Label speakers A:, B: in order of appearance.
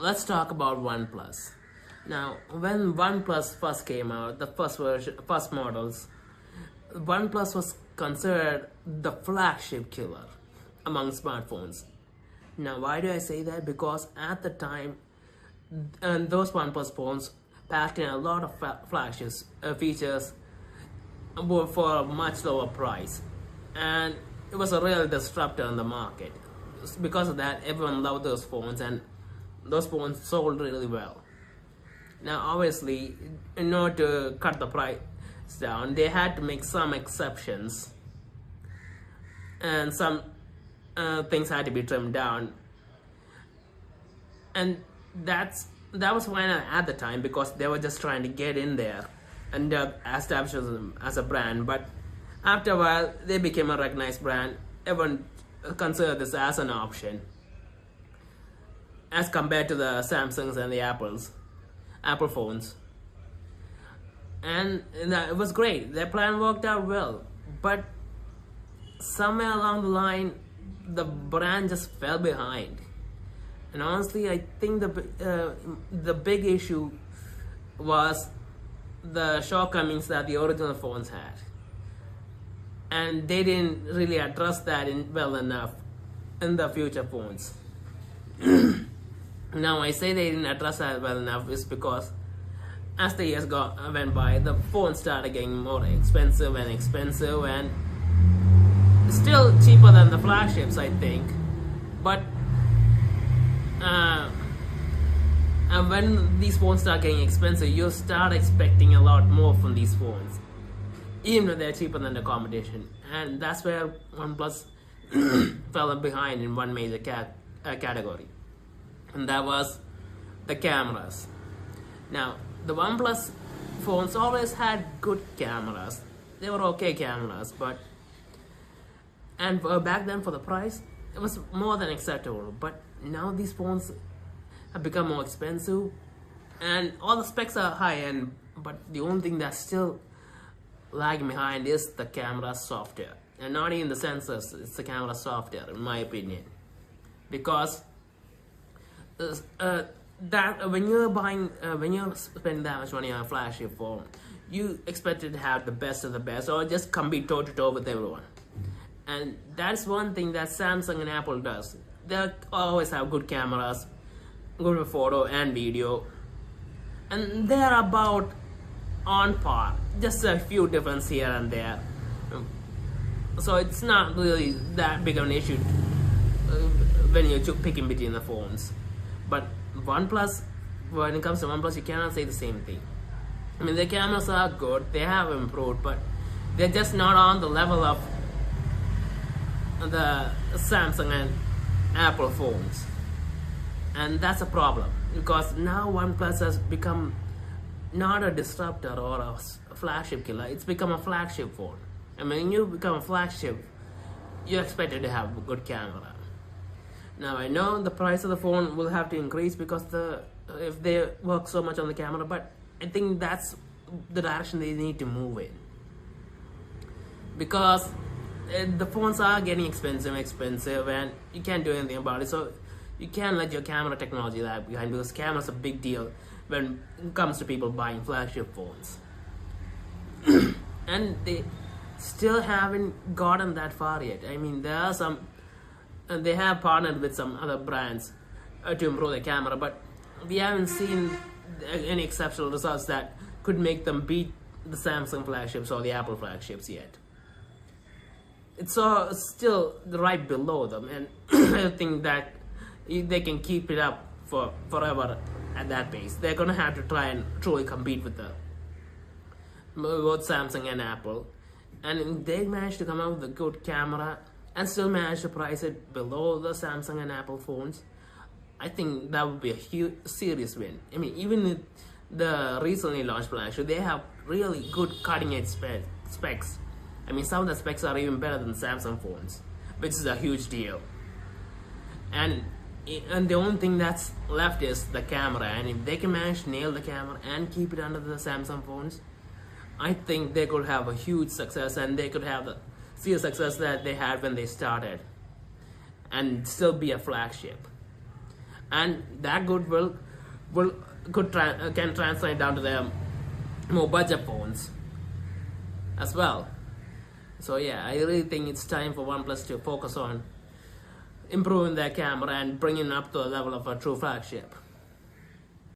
A: let's talk about OnePlus. Now, when OnePlus first came out, the first models, OnePlus was considered the flagship killer among smartphones. Now, why do I say that? Because at the time, those OnePlus phones packed in a lot of flagship features for a much lower price, and it was a real disruptor in the market. Because of that, everyone loved those phones, and those phones sold really well. Now, obviously, in order to cut the price down, they had to make some exceptions, and some things had to be trimmed down, and that was fine at the time because they were just trying to get in there and establish them as a brand. But after a while, they became a recognized brand. Everyone considered this as an option as compared to the Samsungs and the Apple phones. And it was great. Their plan worked out well, but somewhere along the line, the brand just fell behind. And honestly, I think the big issue was the shortcomings that the original phones had, and they didn't really address that well enough in the future phones. Now, I say they didn't address that well enough is because as the years went by, the phones started getting more expensive and still cheaper than the flagships, I think. But and when these phones start getting expensive, you start expecting a lot more from these phones, even if they're cheaper than the competition. And that's where OnePlus fell behind in one major category, and that was the cameras. Now, the OnePlus phones always had good cameras. They were okay cameras, and back then for the price, it was more than acceptable. But now these phones have become more expensive, and all the specs are high-end, but the only thing that's still lagging behind is the camera software. And not even the sensors, it's the camera software, in my opinion. Because that when you're spending that much money on a flagship phone, you expect it to have the best of the best, or just compete toe-to-toe with everyone. And that's one thing that Samsung and Apple does. They always have good cameras, good photo and video, and they're about on par, just a few differences here and there. So it's not really that big of an issue when you're picking between the phones. But OnePlus, when it comes to OnePlus, you cannot say the same thing. I mean, their cameras are good, they have improved, but they're just not on the level of the Samsung and Apple phones. And that's a problem, because now OnePlus has become not a disruptor or a flagship killer. It's become a flagship phone. I mean, when you become a flagship, you're expected to have a good camera. Now, I know the price of the phone will have to increase because if they work so much on the camera, but I think that's the direction they need to move in, because the phones are getting expensive, and you can't do anything about it. So you can't let your camera technology lag behind, because camera's a big deal when it comes to people buying flagship phones. And they still haven't gotten that far yet. I mean, there are some, they have partnered with some other brands to improve the camera, but we haven't seen any exceptional results that could make them beat the Samsung flagships or the Apple flagships yet. It's still right below them, and I think that they can keep it up for forever at that pace. They're gonna have to try and truly compete with both Samsung and Apple, and if they manage to come out with a good camera and still manage to price it below the Samsung and Apple phones, I think that would be a huge, serious win. I mean, even with the recently launched flagship, they have really good cutting-edge specs. I mean, some of the specs are even better than Samsung phones, which is a huge deal. And the only thing that's left is the camera, and if they can manage to nail the camera and keep it under the Samsung phones, I think they could have a huge success, and they could have the serious success that they had when they started, and still be a flagship. and that goodwill can translate down to the more budget phones as well. So yeah, I really think it's time for OnePlus to focus on improving their camera and bringing it up to the level of a true flagship.